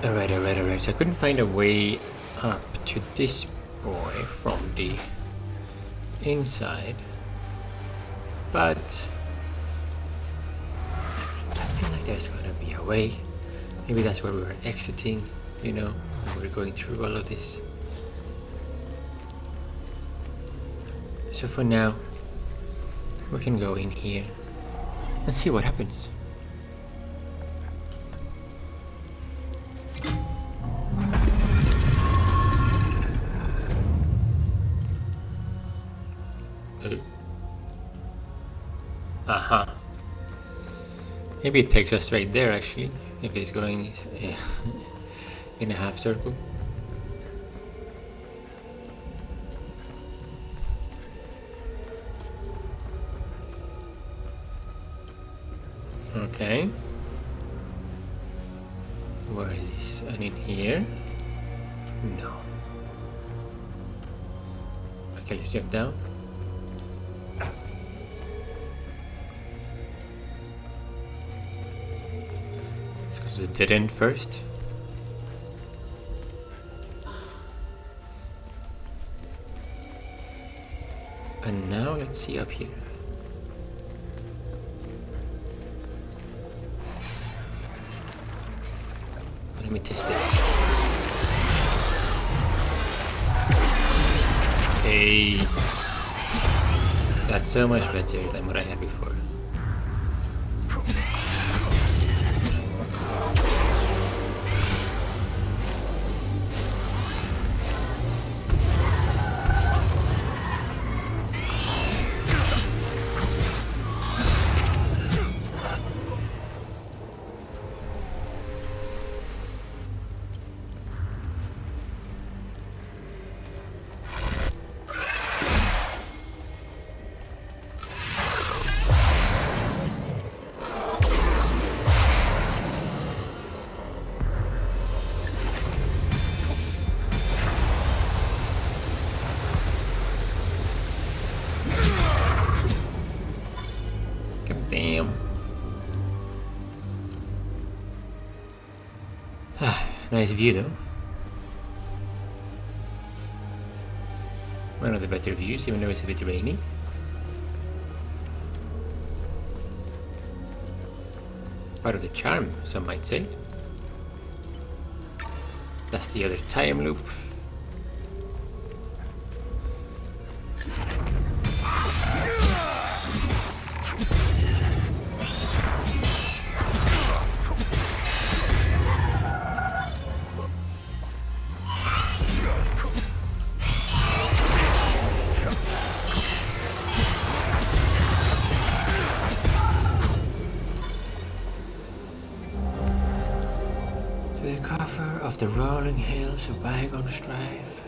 Alright. So I couldn't find a way up to this boy from the inside. But I feel like there's gonna be a way. Maybe that's where we were exiting, you know, when we're going through all of this. So for now, we can go in here and see what happens. Aha. Maybe it takes us right there actually, if it's going in a half circle. Okay. Where is this? And in here? No. Okay, let's jump down. Let's go to the dead end first. And now let's see up here. Let me test it. Hey, that's so much better than what I had before. Damn. Nice view though. One of the better views, even though it's a bit rainy. Part of the charm, some might say. That's the other time loop. The cover of the rolling hills of bygone strife.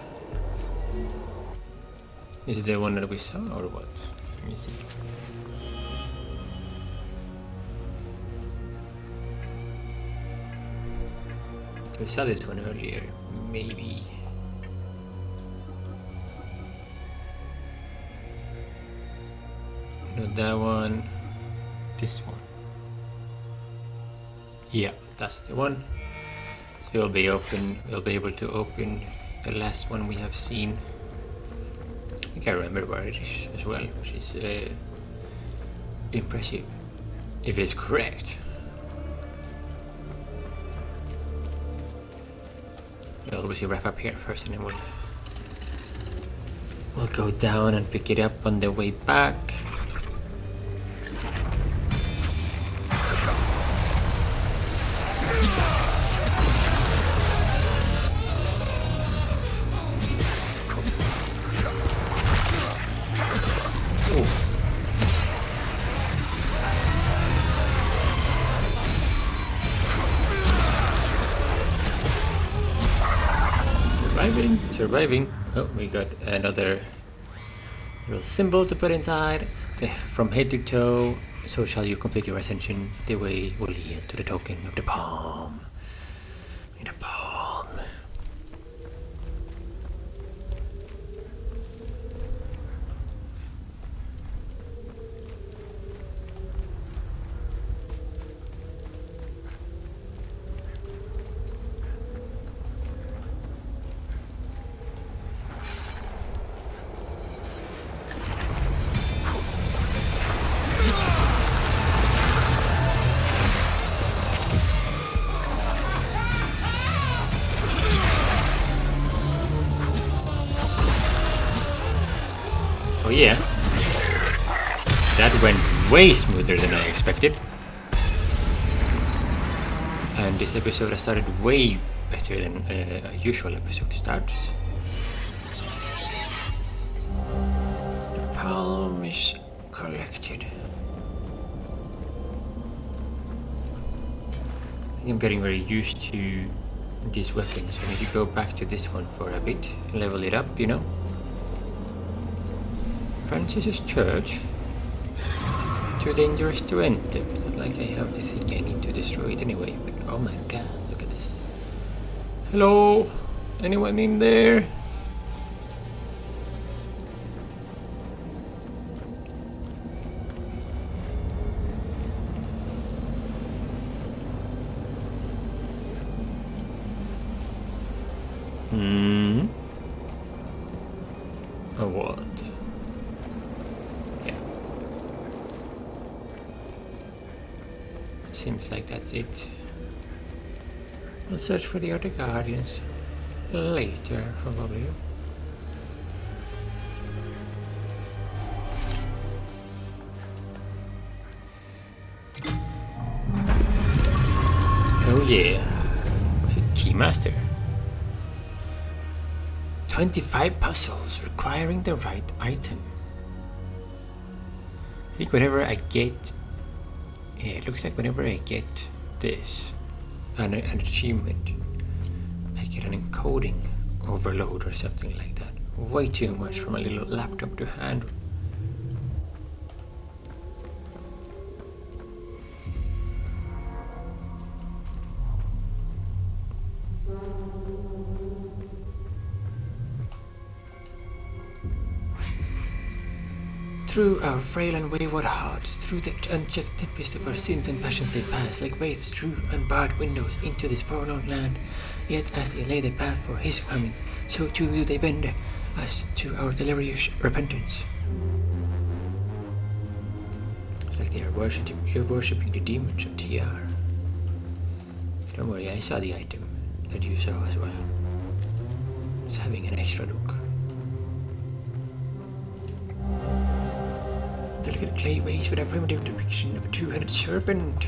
Is it the one that we saw or what? Let me see. We saw this one earlier, maybe. Not that one. This one. Yeah, that's the one. So we'll be able to open the last one we have seen. I think I remember where it is as well, which is impressive, if it's correct. We'll obviously wrap up here first, and then we'll go down and pick it up on the way back. Surviving. Oh, we got another little symbol to put inside. From head to toe, so shall you complete your ascension. The way will lead to the token of the palm. The palm. yeah. That went way smoother than I expected. And this episode has started way better than a usual episode starts. The palm is collected. I'm getting very used to these weapons. I need to go back to this one for a bit, level it up, you know. Francis's church. Too dangerous to enter. Not like I have the thing I need to destroy it anyway. But oh my god, look at this. Hello? Anyone in there? A what? Yeah. Seems like that's it. I'll search for the other guardians later, probably. Oh yeah. What's his keymaster? 25 puzzles requiring the right item. I think whenever I get... Yeah, it looks like whenever I get this, an achievement, I get an encoding overload or something like that. Way too much for my little laptop to handle. Through our frail and wayward hearts, through the unchecked tempest of our sins and passions they pass, like waves through unbarred windows into this forlorn land. Yet as they lay the path for his coming, so too do they bend us to our delirious repentance. It's like they are worshipping the demons of TR. Don't worry, I saw the item that you saw as well. It's having an extra look. Delicate clay vase with a primitive depiction of a two-headed serpent.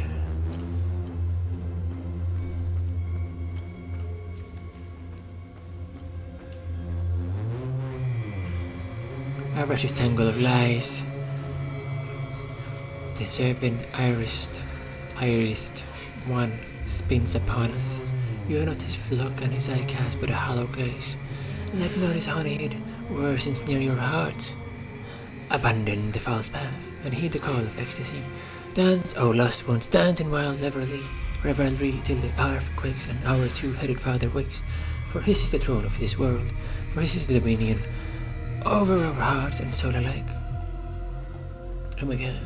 A rushy tangle of lies. The serpent irised one spins upon us. You notice flock and his eye cast but a hollow gaze. Let not his honeyed words ensnare your heart. Abandon the false path and heed the call of ecstasy. Dance, O lost ones, dance in wild revelry till the earth quakes and our two-headed father wakes. For his is the throne of this world, for his is the dominion over our hearts and soul alike. Oh my god.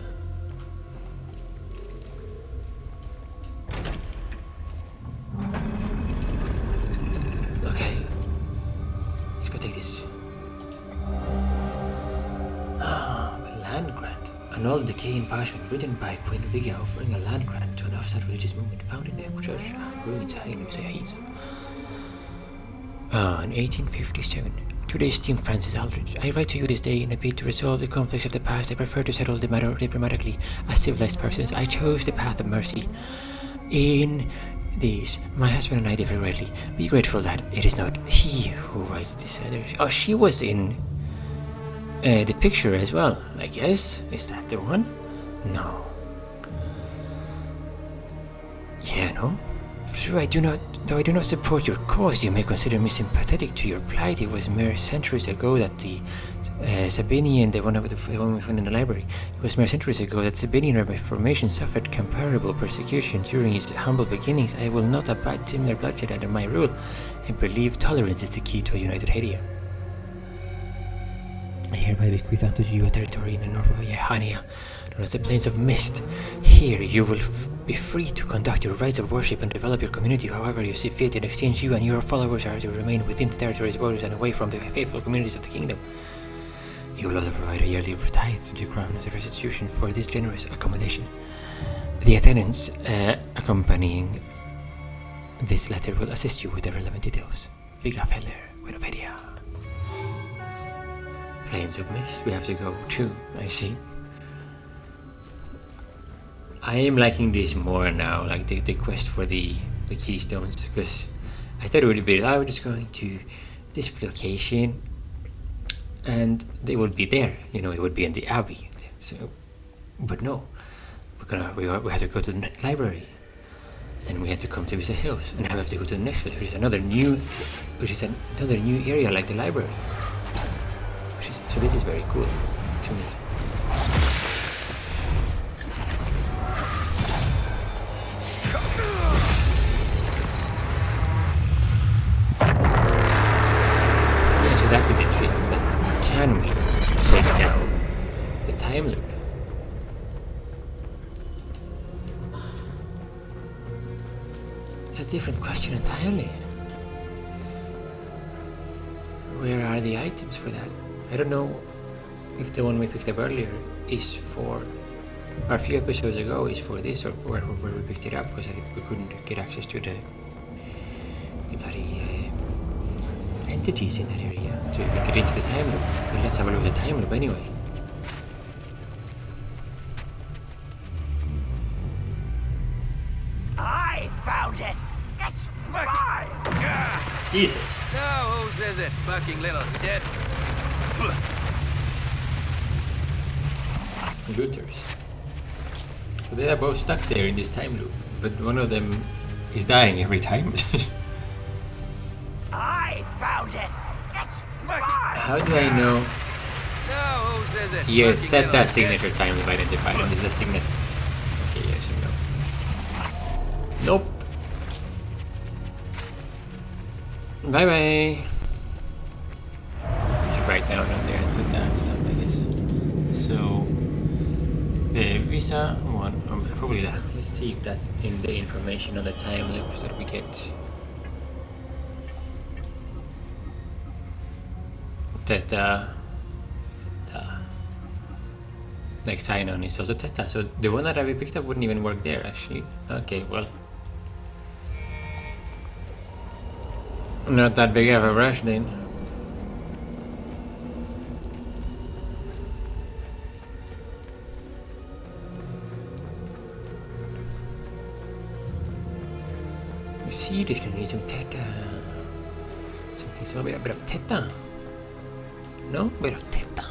Okay. Let's go take this. Land grant. An old decaying parchment written by Queen Viga offering a land grant to an offset religious movement found in the church ruins high in Sahis. In 1857. To the esteemed Francis Aldrich, I write to you this day in a bid to resolve the conflicts of the past. I prefer to settle the matter diplomatically. As civilized persons, I chose the path of mercy. In these, my husband and I differ greatly. Be grateful that it is not he who writes this letter. Oh, she was in the picture as well, I guess. Is that the one? No. Yeah, no? True, though I do not support your cause, you may consider me sympathetic to your plight. It was mere centuries ago that the Sabinian, the one we found in the library, it was mere centuries ago that Sabinian Reformation suffered comparable persecution during its humble beginnings. I will not abide similar bloodshed under my rule. I believe tolerance is the key to a united Hadia. I hereby bequeath unto you a territory in the north of Yehania, known as the Plains of Mist. Here you will be free to conduct your rites of worship and develop your community however you see fit. In exchange, you and your followers are to remain within the territory's borders and away from the faithful communities of the kingdom. You will also provide a yearly tithe to the crown as a restitution for this generous accommodation. The attendants accompanying this letter will assist you with the relevant details. Viga Feller, Widovedia. Plains of Mist we have to go to, I see. I am liking this more now, like the quest for the keystones, because I thought it would be, I was just going to this location and they would be there, you know, it would be in the abbey. So, but no, we have to go to the library. Then we have to come to Vista Hills, and now we have to go to the next place, which is another new area like the library. So this is very cool to me. Yeah, so that didn't fit, but can we take down the time loop? It's a different question entirely. Where are the items for that? I don't know if the one we picked up earlier is for, or a few episodes ago is for this, or where we picked it up, because I think we couldn't get access to the bloody entities in that area. So if we get into the time loop, well, let's have a look at the time loop anyway. I found it! It's mine! Jesus. No, whose is it, fucking little shit? Looters. So they are both stuck there in this time loop, but one of them is dying every time. I found it! It's mine! How do I know? No, whose is it? Here, fucking that little signature time loop identified, and this is a signet. Okay, yes and no. Nope. Bye bye. You should write down there and put down stuff like this. So the visa one, probably that. Let's see if that's in the information on the time loops that we get. Theta. Like sign on is also Theta. So the one that I picked up wouldn't even work there actually. Okay, well. Not that big of a rush then. You see, this can need some Theta. Something so a bit of Theta. No? A bit of Theta.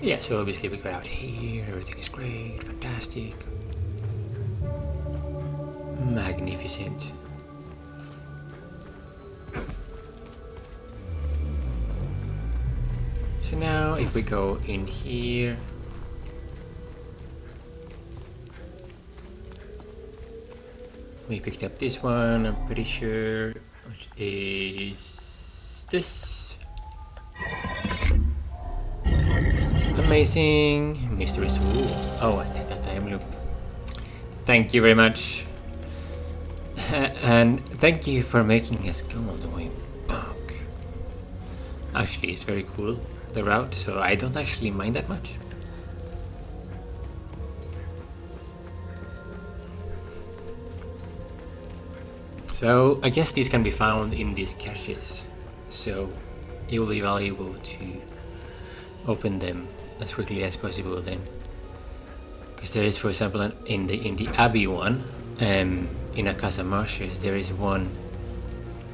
Yeah, so obviously we got out here, everything is great, fantastic. Magnificent. So now if we go in here, we picked up this one, I'm pretty sure, which is this. Amazing. Mystery Swoop. Oh, I take that time loop. Thank you very much. And thank you for making us go all the way back. Actually, it's very cool, the route, so I don't actually mind that much. So, I guess these can be found in these caches. So, you will be valuable to open them as quickly as possible then. Because there is, for example, in the Abbey one, in a Casa Marshes, there is one,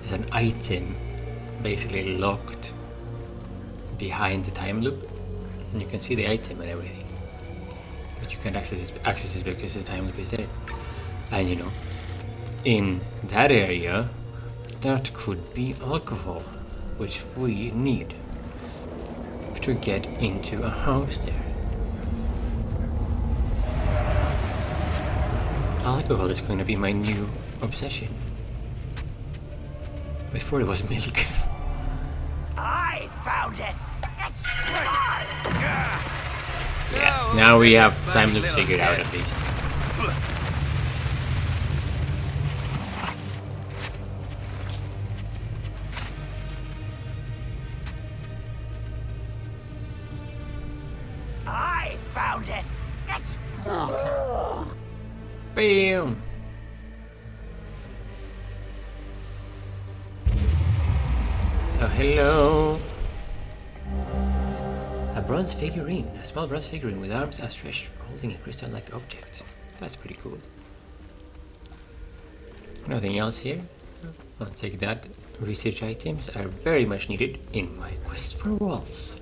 there's an item basically locked behind the time loop. And you can see the item and everything. But you can't access it because the time loop is there. And you know, in that area, that could be alcohol, which we need to get into a house there. Alcohol is going to be my new obsession. Before it was milk. I found it! Yeah, now we have time loops figured out at least. I found it! Bam! hello. A bronze figurine. A small bronze figurine with arms outstretched holding a crystal-like object. That's pretty cool. Nothing else here. I'll take that. Research items are very much needed in my quest for walls.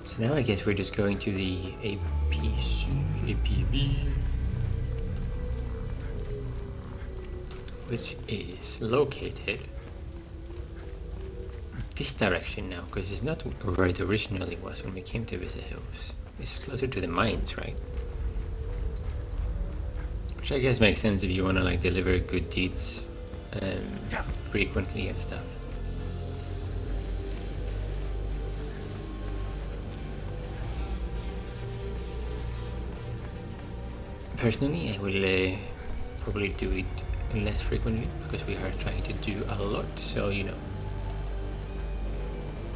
So now I guess we're just going to the APV, which is located this direction now, because it's not where it originally was when we came to Visa Hills. It's closer to the mines, right? Which I guess makes sense if you want to like deliver good deeds frequently and stuff. Personally, I will probably do it less frequently because we are trying to do a lot, so you know,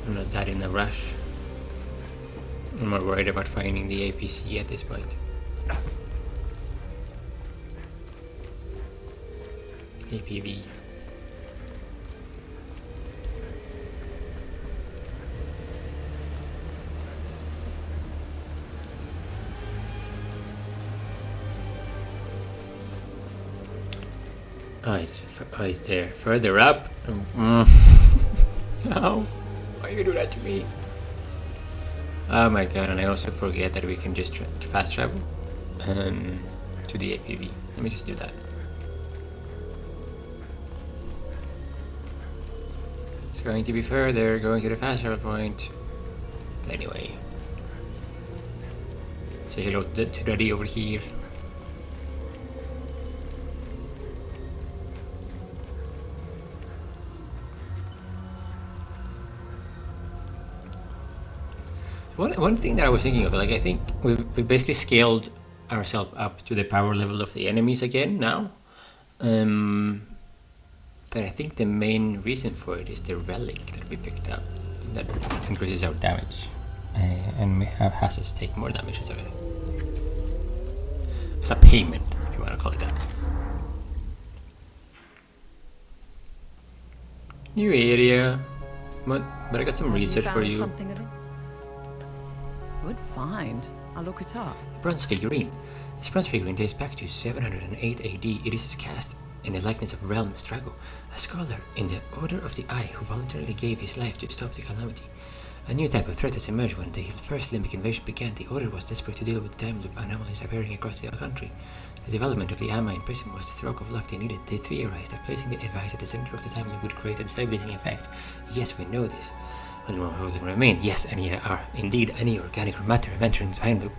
I'm not that in a rush. I'm more worried about finding the APC at this point. APV. Oh, it's there. Further up. No. Why you do that to me? Oh my god, and I also forget that we can just fast travel to the APV. Let me just do that. It's going to be further, going to the fast travel point. Anyway. Say hello to Daddy over here. One thing that I was thinking of, like, I think we basically scaled ourselves up to the power level of the enemies again now. But I think the main reason for it is the relic that we picked up that increases our damage and has us take more damage as a payment, if you want to call it that. New area, but I got some research for you. Something of it? Good find. I'll look it up. Bronze figurine. This bronze figurine dates back to 708 AD. It is cast in the likeness of Realm Strago, a scholar in the Order of the Eye who voluntarily gave his life to stop the calamity. A new type of threat has emerged when the first Limbic invasion began. The Order was desperate to deal with the time loop anomalies appearing across the country. The development of the Amine prism was the stroke of luck they needed. They theorized that placing the device at the center of the time loop would create a stabilizing effect. Yes, we know this. When more holding remained, yes, indeed any organic matter entering the time loop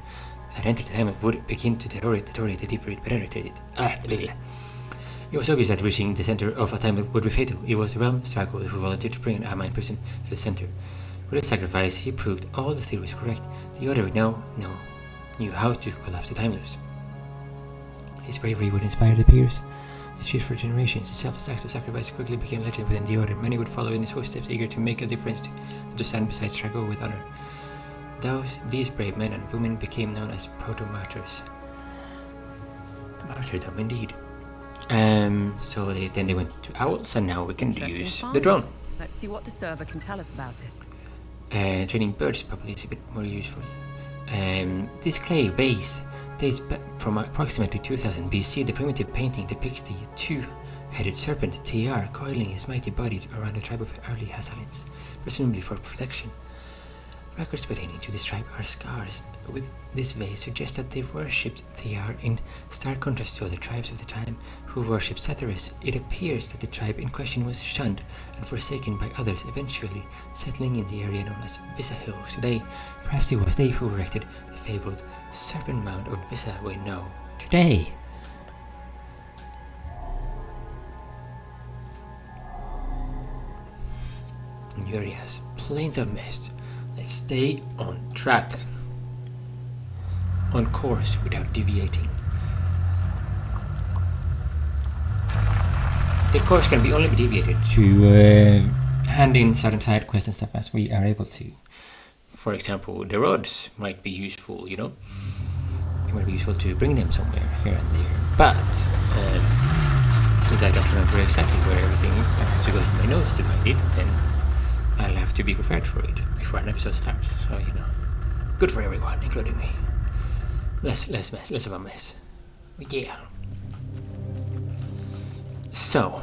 that entered the time loop would begin to deteriorate the deeper it penetrated. It was obvious that reaching the center of a time loop would be fatal. It was Realm Strago who volunteered to bring an Amine person to the center. With his sacrifice, he proved all the theories correct. The Order now knew how to collapse the time loops. His bravery would inspire the peers. His fear for generations, his selfless acts of sacrifice quickly became legend within the Order. Many would follow in his footsteps, eager to make a difference, to stand beside Strago with honor. These brave men and women became known as proto-martyrs. Martyrdom, indeed. So then they went to Owls, and now we can use the drone. Let's see what the server can tell us about it. Training birds probably is a bit more useful. This clay vase dates back from approximately 2000 BC. The primitive painting depicts the two-headed serpent TR coiling his mighty body around the tribe of early Hassalins, presumably for protection. Records pertaining to this tribe are scarce with this vase suggest that they worshipped TR in stark contrast to other tribes of the time who worshipped Satyrus. It appears that the tribe in question was shunned and forsaken by others, eventually settling in the area known as Visa Hills today. Perhaps it was they who erected the fabled Serpent Mound of Visa we know today. areas. Plains of mist. Let's stay on track then. On course without deviating. The course can only be deviated to hand in certain side quests and stuff as we are able to. For example, the rods might be useful, you know? It might be useful to bring them somewhere here and there. But since I don't remember exactly where everything is, I have to go to my notes to find it, then I'll have to be prepared for it before an episode starts. So, you know, good for everyone, including me. Less of a mess. Yeah. So.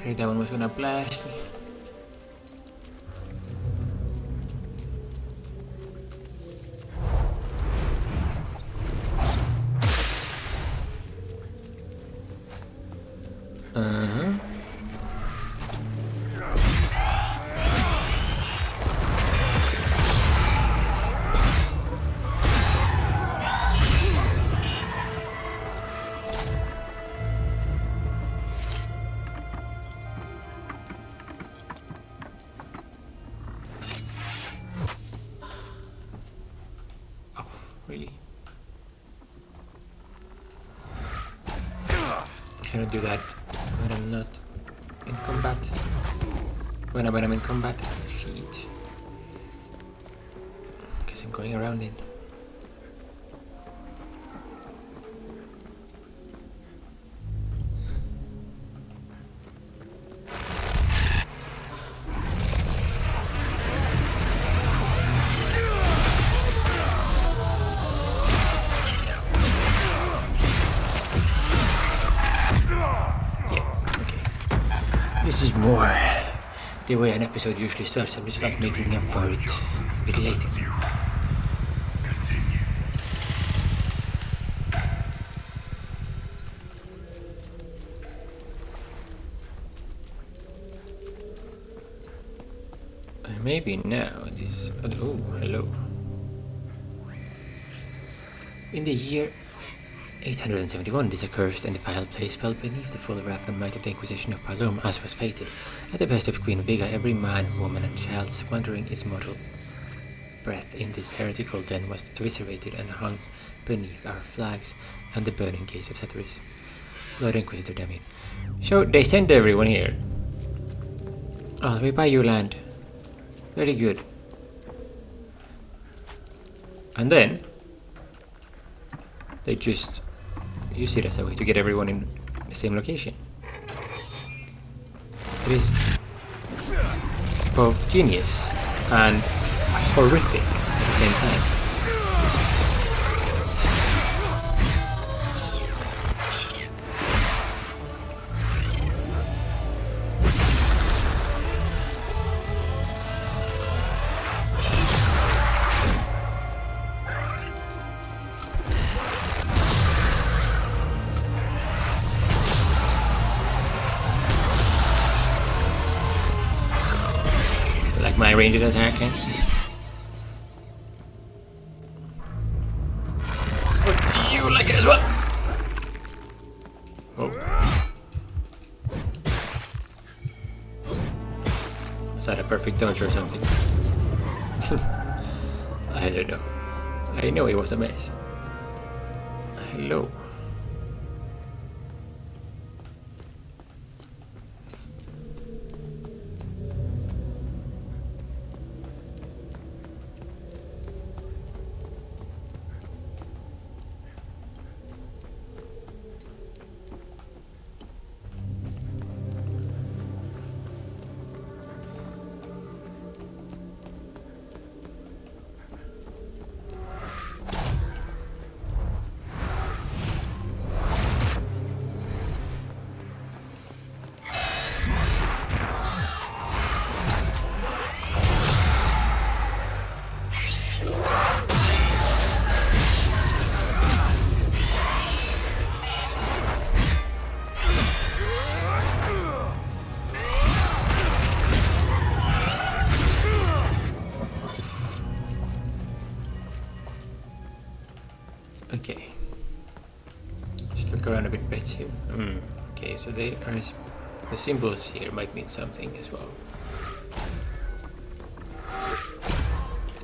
Okay, that one was gonna blast me. Really? I cannot do that when I'm not in combat. When I'm in combat. Shit. Guess I'm going around it. This is more the way an episode usually starts. I'm just like making up for it a bit later. Maybe now this... Oh, hello. In the year 871, this accursed and defiled place fell beneath the full wrath and might of the Inquisition of Palom, as was fated. At the best of Queen Viga, every man, woman, and child squandering its mortal breath in this heretical den was eviscerated and hung beneath our flags and the burning gates of Ceteris. Lord Inquisitor Demi. So they send everyone here. Oh, we buy you land. Very good. And then they just use it as a way to get everyone in the same location. It is both genius and horrific at the same time. My ranged attack, eh? Oh, you like it as well? Oh. Is that a perfect dodge or something? I don't know. I know it was a mess. Hello. look around a bit better. Okay, so they are, the symbols here might mean something as well.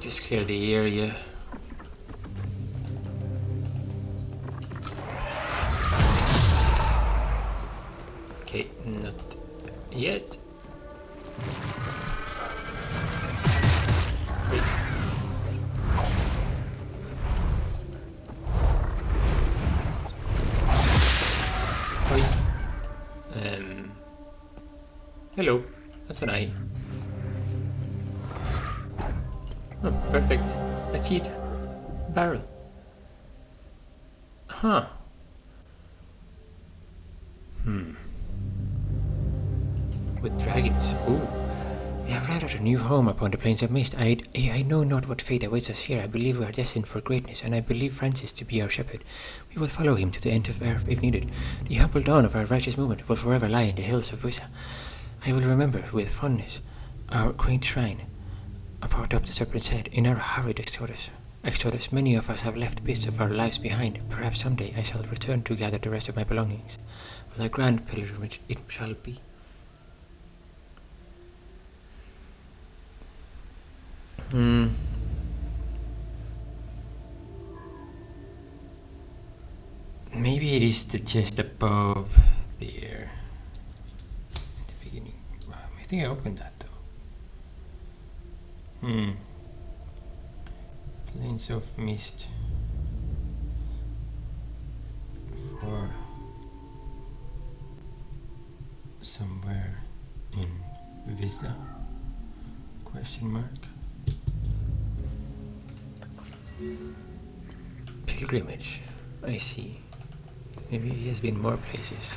Just clear the area. Okay, not yet. Wait. Hello, that's an eye. Oh, perfect. A keyed barrel. Huh. With dragons. Ooh. We have arrived at a new home upon the plains of mist. I know not what fate awaits us here. I believe we are destined for greatness, and I believe Francis to be our shepherd. We will follow him to the end of earth if needed. The humble dawn of our righteous movement will forever lie in the hills of Wiztane. I will remember with fondness our quaint shrine, apart up the serpent's head, in our hurried exodus. Many of us have left bits of our lives behind. Perhaps someday I shall return to gather the rest of my belongings. With a grand pilgrimage it shall be. Maybe it is just above there. At the beginning. I think I opened that though. Plains of Mist. For somewhere in Visa? Question mark. Pilgrimage. I see. Maybe he has been more places.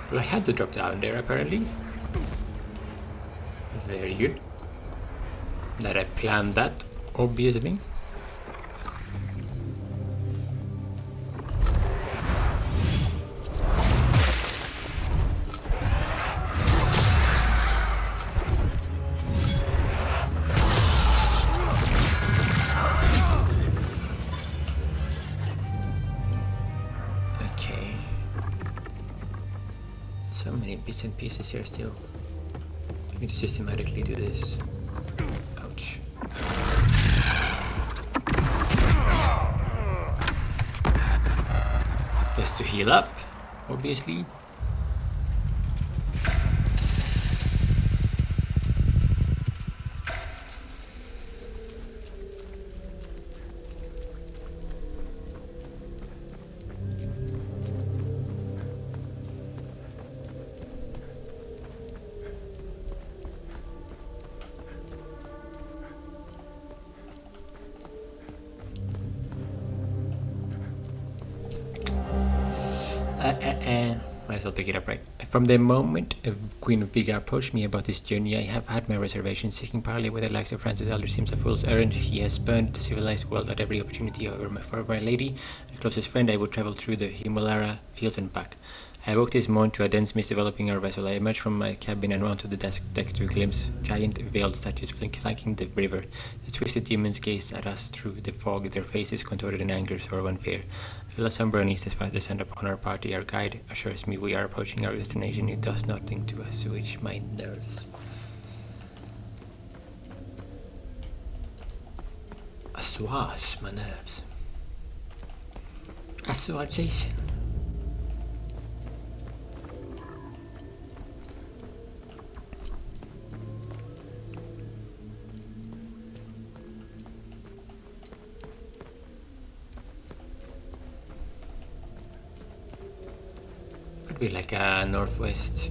Well, I had to drop down there apparently. Very good. That I planned that, obviously. So many bits and pieces here still. I need to systematically do this. Ouch. Just to heal up, obviously. Might as well pick it up right. From the moment Queen of Viga approached me about this journey, I have had my reservations. Seeking parley with the likes of Francis Elder seems a fool's errand. He has spurned the civilized world at every opportunity. However, for my lady and closest friend, I would travel through the Himalaya fields and back. I awoke this morning to a dense mist developing our vessel. I emerged from my cabin and onto the deck to glimpse giant veiled statues flanking the river. The twisted demons gazed at us through the fog, their faces contorted in anger, sorrow, and fear. I feel a somber unease descend upon our party. Our guide assures me we are approaching our destination. It does nothing to assuage my nerves. Assuage my nerves. Assuagation. Be like a northwest,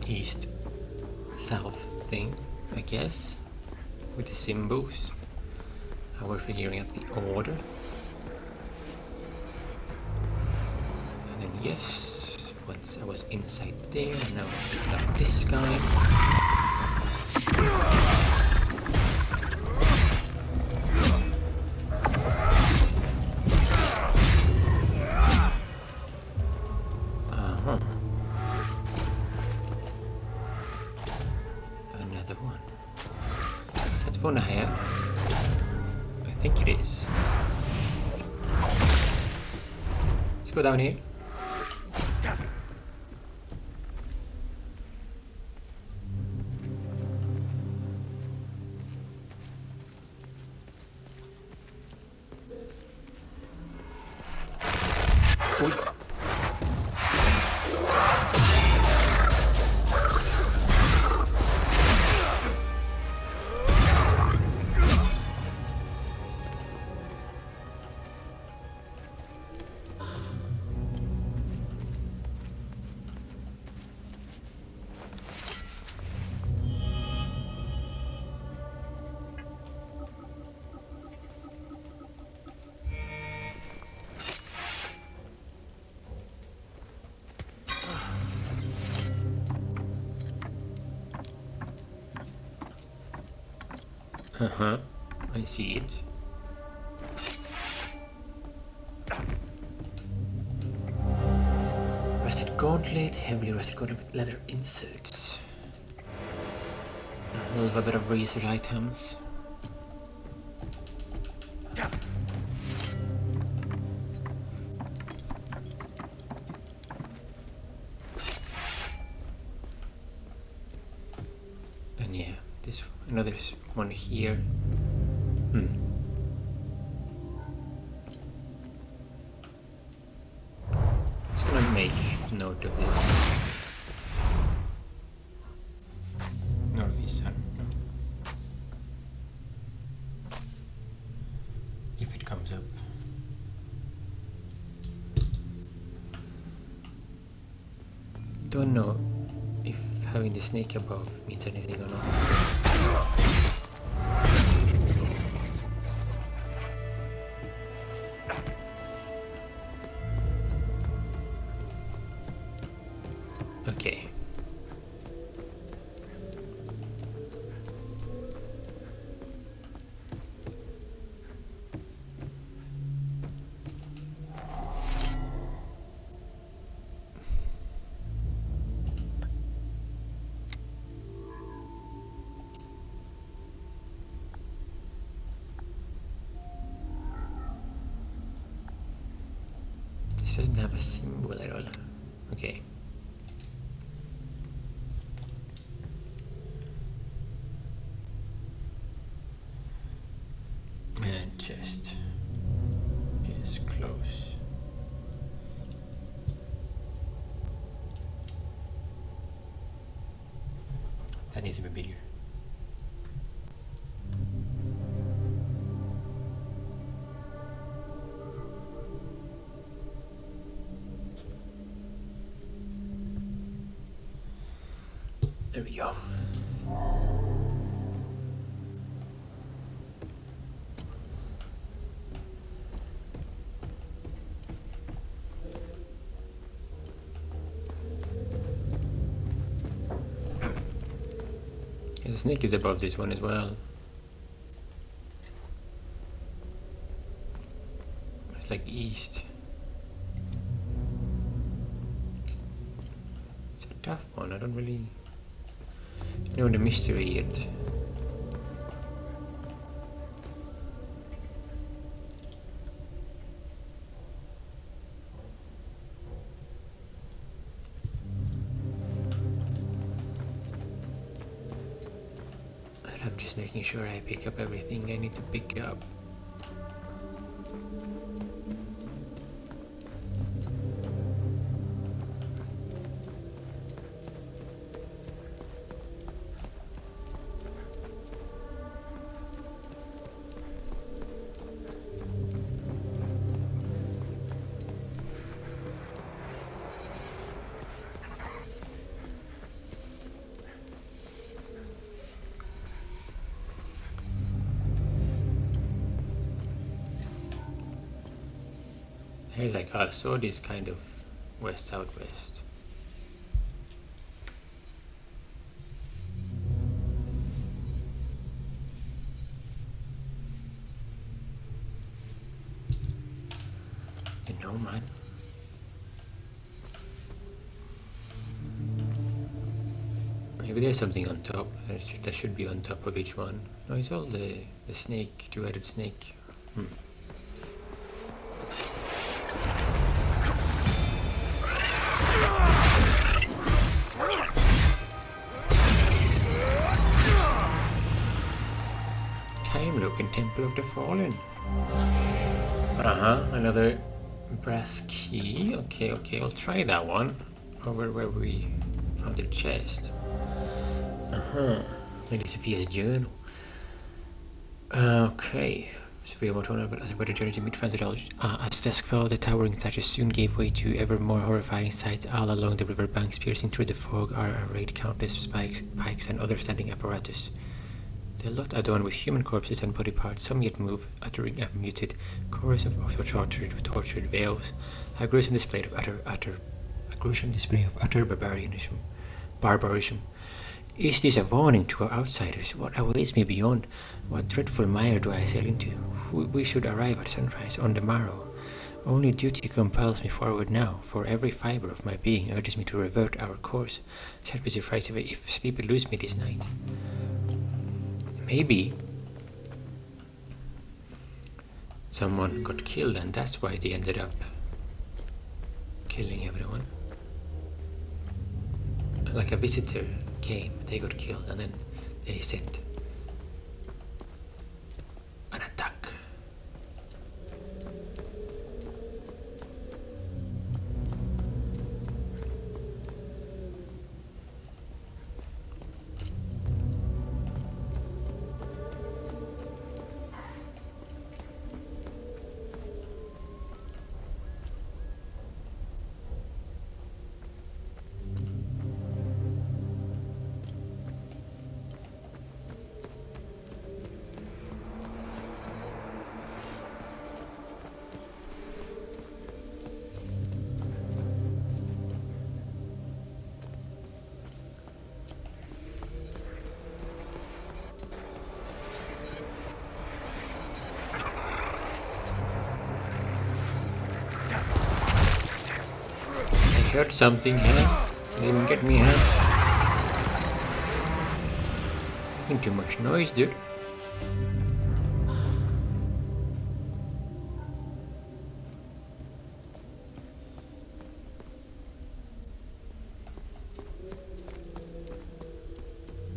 east, south thing, I guess, with the symbols. How we're figuring out the order. And then yes, once I was inside there, now I picked up this guy. corner here. I think it is. Let's go down here. Uh-huh, I see it. Rusted gauntlet, heavily rusted gauntlet with leather inserts. A little bit of research items. And yeah, this another one here. Just gonna make note of this. Northeast sun. No. If it comes up. Don't know if having the snake above means anything or not. Okay. This doesn't have a symbol at all. Okay. And chest is close. That needs to be bigger. There we go. The snake is above this one as well. It's like east. It's a tough one. I don't really know the mystery yet. I'm just making sure I pick up everything I need to pick up. Here's like a sword is kind of west southwest. You know, man. Maybe Maybe there's something on top. That should be on top of each one. No, it's all the snake, two-headed snake. Time-looking Temple of the Fallen. Another brass key. Okay, I'll try that one. Over where we found the chest. Lady Sophia's journal. Okay. Sophia Mortona, but as a better journey to meet Francis. As dusk fell, the towering statues soon gave way to ever more horrifying sights. All along the riverbanks, piercing through the fog, are arrayed countless spikes, pikes, and other standing apparatus. The lot adorned with human corpses and body parts, some yet move, uttering a muted chorus of tortured wails. A gruesome display of utter barbarism. Is this a warning to our outsiders? What awaits me beyond? What dreadful mire do I sail into? We should arrive at sunrise on the morrow. Only duty compels me forward now, for every fibre of my being urges me to revert our course. Shan't be surprised if sleep eludes me this night. Maybe someone got killed and that's why they ended up killing everyone. Like a visitor came, they got killed, and then they sent an attack. Heard something here. Didn't get me, huh? Making too much noise, dude.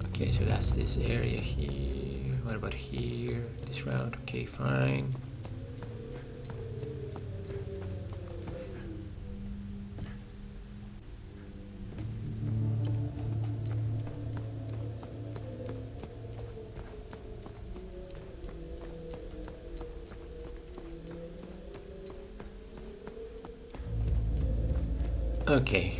Okay, so that's this area here. What about here? This route? Okay, fine. Okay.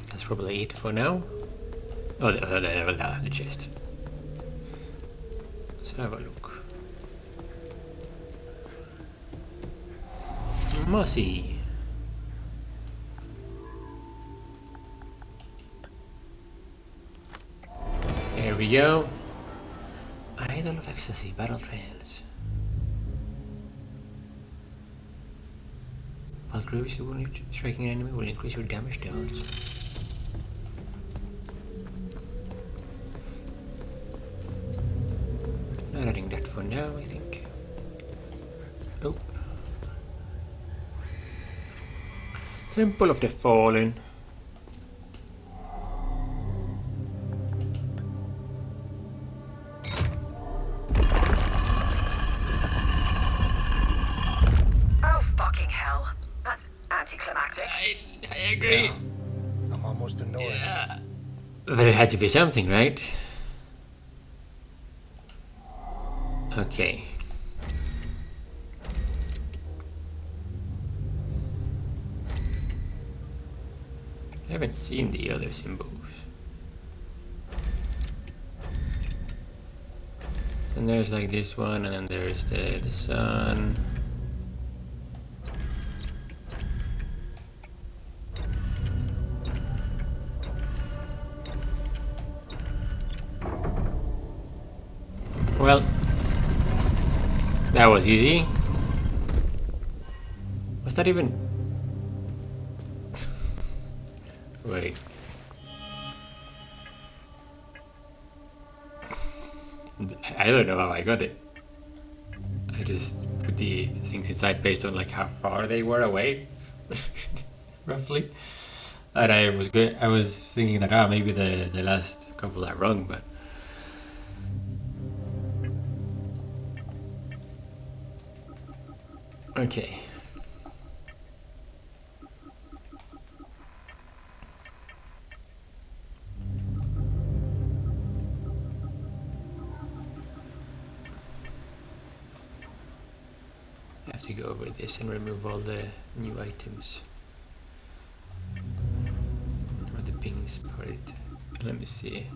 That's probably it for now. Oh, the chest. Let's have a look. Mossy. There we go. Idol of Ecstasy, Battle Trails. While grievously wounded, striking an enemy will increase your damage dealt. Not adding that for now, I think. Oh. Temple of the Fallen. I agree. Yeah, I'm almost annoyed. Yeah. But it had to be something, right? Okay. I haven't seen the other symbols. And there's like this one, and then there's the sun. Well, that was easy. Was that even... Wait. I don't know how I got it. I just put the things inside based on like how far they were away, roughly. And I was thinking that maybe the last couple are wrong, but okay. I have to go over this and remove all the new items. Or the pings part. Let me see.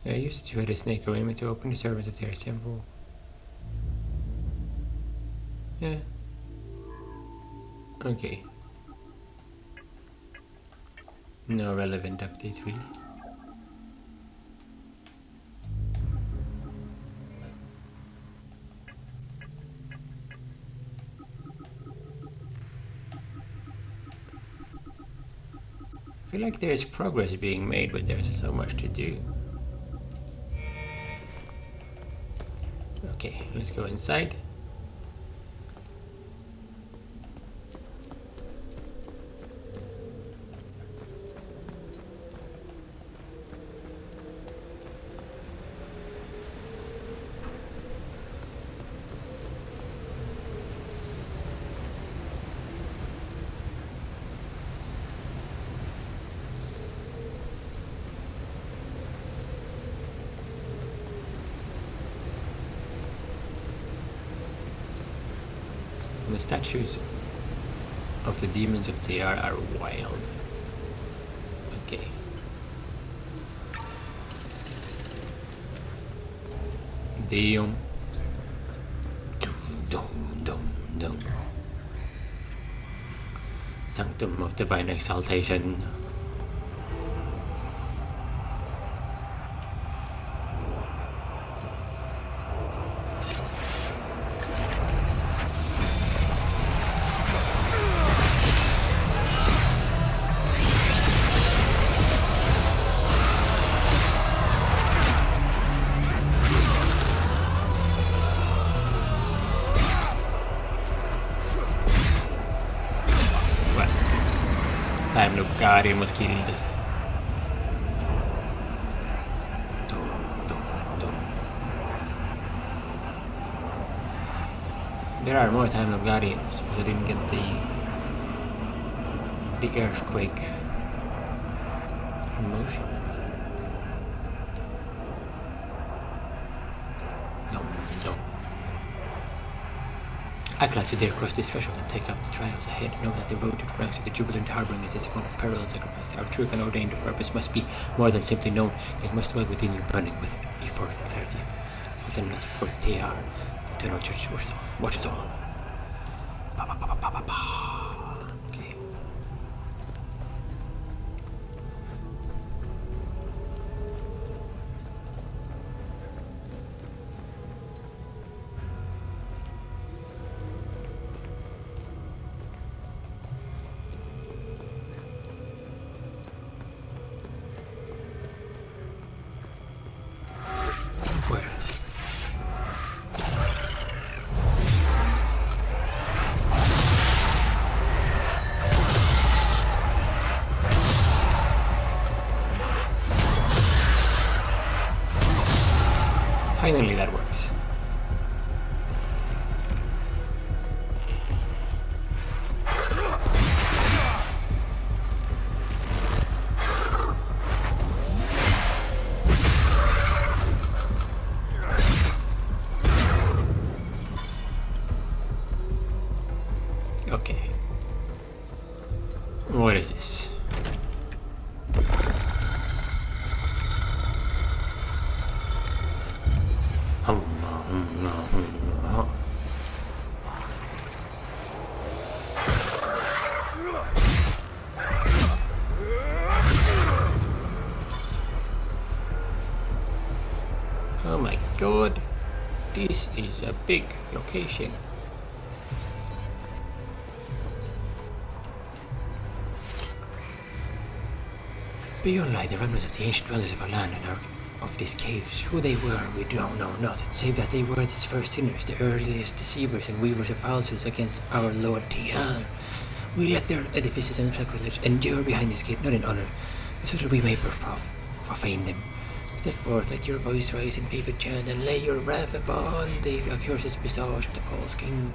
I used to try the snake arrangement to open the servant of their temple. Yeah. Okay. No relevant updates really. I feel like there's progress being made, but there's so much to do. Okay, let's go inside. The statues of the demons of the are wild. Okay. Damn. Dum. Sanctum of divine exaltation. Time Loop Guardian was killed. There are more Time Loop Guardians because I didn't get the earthquake motion. No. I glad to dare cross this threshold and take up the trials ahead. Know that the road to the ranks of the jubilant harboring is a one of peril and sacrifice. Our truth and ordained purpose must be more than simply known. They must dwell within you, burning with euphoric clarity. For them not for they are. The eternal church watches all. Okay. Finally, that works. Okay. this. Oh my god, this is a big location. Beyond lie the remnants of the ancient dwellers of our land and of these caves. Who they were, we don't know not, save that they were these first sinners, the earliest deceivers and weavers of falsehoods against our Lord Tian. We let their edifices and sacrilege endure behind this gate, not in honor, so that we may profane them. Step forth, let your voice rise in vivid chant, and lay your wrath upon the accursed visage of the false king.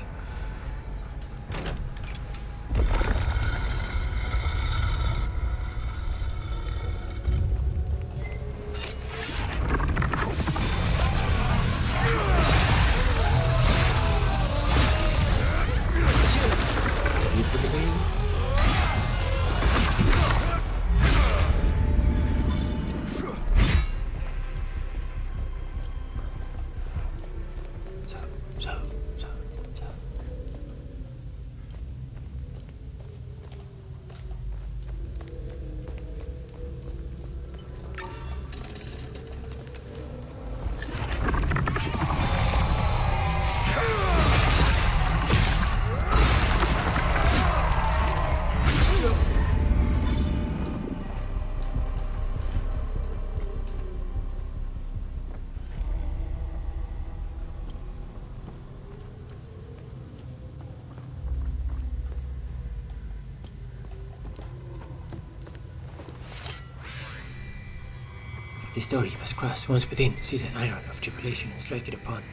This door you must cross. Once within, seize an iron of tribulation and strike it upon.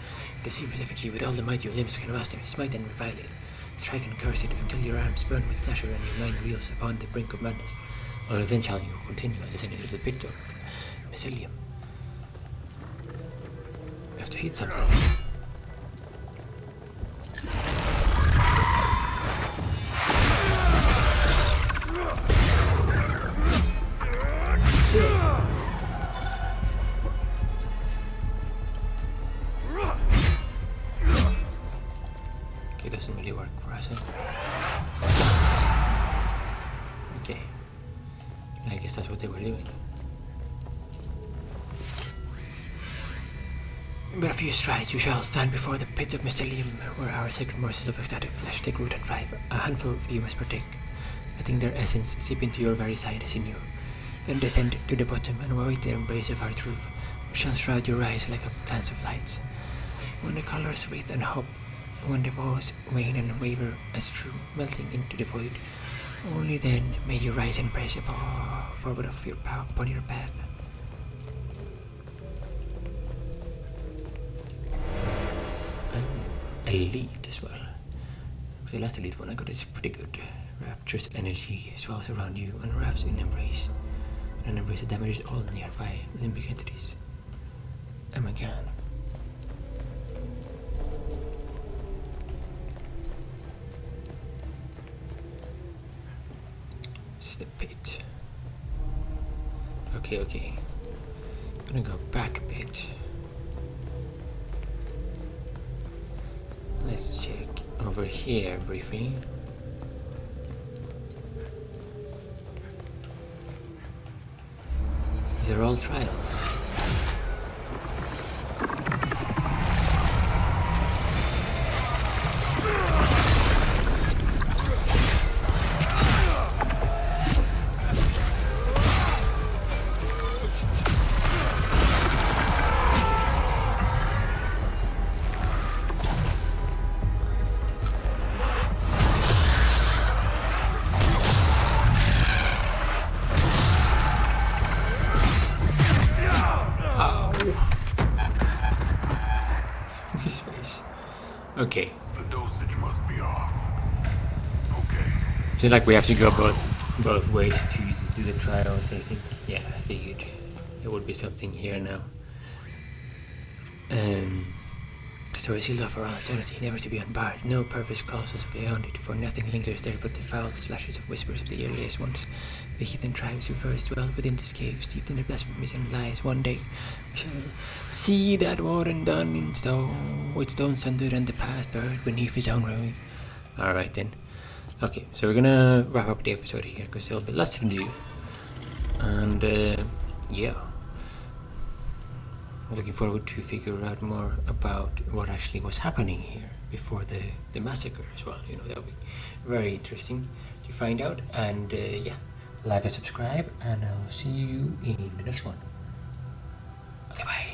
Deceive it effigy with all the might your limbs can master. Smite and revile it. Strike and curse it until your arms burn with pleasure and your mind reels upon the brink of madness. Or then shall you continue descending to the pit of mycelium. You have to hit something. Okay, doesn't really work for us. Okay. I guess that's what they were doing. But a few strides you shall stand before the pit of mycelium, where our sacred morsels of ecstatic flesh take root and thrive. A handful of you must partake, letting their essence seep into your very side as in you. Then descend to the bottom and await the embrace of our truth, which shall shroud your eyes like a dance of lights. When the colors wreath and hop, when the walls wane and waver as true, melting into the void, only then may you rise and press forward of your upon your path. Elite as well. With the last elite one I got is pretty good. Rapturous energy swells around you and wraps in embrace. An embrace that damages all nearby limbic entities. Oh my god. This is the pit. Okay. I'm gonna go back a bit. Let's check over here briefly. These are all trials. His face. Okay. The dosage must be off. Okay. Seems like we have to go both ways to do the trials, I think. Yeah, I figured there would be something here now. Stories sealed off for all eternity, never to be unbarred. No purpose calls us beyond it, for nothing lingers there but the foul flashes of whispers of the earliest ones. The heathen tribes who first dwelled within this cave, steeped in their blasphemies and lies. One day we shall see that warden done in stone, with stone sundered and the past buried beneath his own ruin. Alright then. Okay, so we're gonna wrap up the episode here, because there'll be lots to do. And, yeah. I'm looking forward to figure out more about what actually was happening here before the massacre as well. You know, that'll be very interesting to find out. And yeah, like and subscribe, and I'll see you in the next one. Okay, bye.